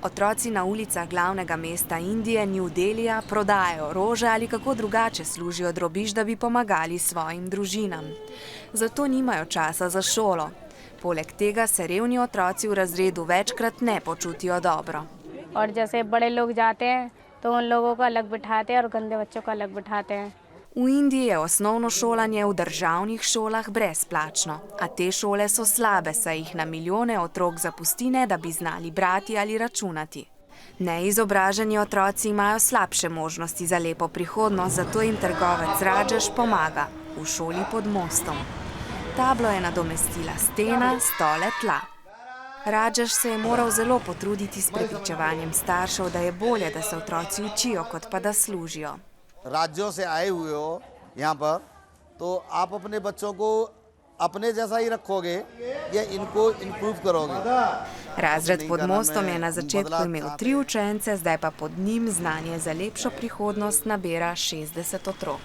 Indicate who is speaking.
Speaker 1: Otroci na ulicah glavnega mesta Indije, New Delhija, prodajajo rože ali kako drugače služijo drobiž, da bi pomagali svojim družinam. Zato nimajo časa za šolo. Poleg tega se revni otroci v razredu večkrat ne počutijo dobro.
Speaker 2: और जैसे बड़े लोग जाते हैं तो उन लोगों को अलग बिठाते हैं और गंदे बच्चों को अलग बिठाते हैं।
Speaker 1: V Indiji je osnovno šolanje v državnih šolah brezplačno, a te šole so slabe, saj jih na milijone otrok zapusti, ne da bi znali brati ali računati. Neizobraženi otroci imajo slabše možnosti za lepo prihodnost, zato jim trgovec Rajesh pomaga v šoli pod mostom. Tablo je nadomestila stena, stole, tla. Rajesh se je moral zelo potruditi s prepričevanjem staršev, da je bolje, da se otroci učijo, kot pa da služijo.
Speaker 3: राज्यों से आए हुए हो यहाँ पर, तो आप अपने बच्चों को अपने जैसा ही रखोगे या इनको इम्प्रूव करोगे?
Speaker 1: Razred pod mostom je na začetku imel 3 učence, zdaj pa pod njim znanje za lepšo prihodnost nabira 60 otrok.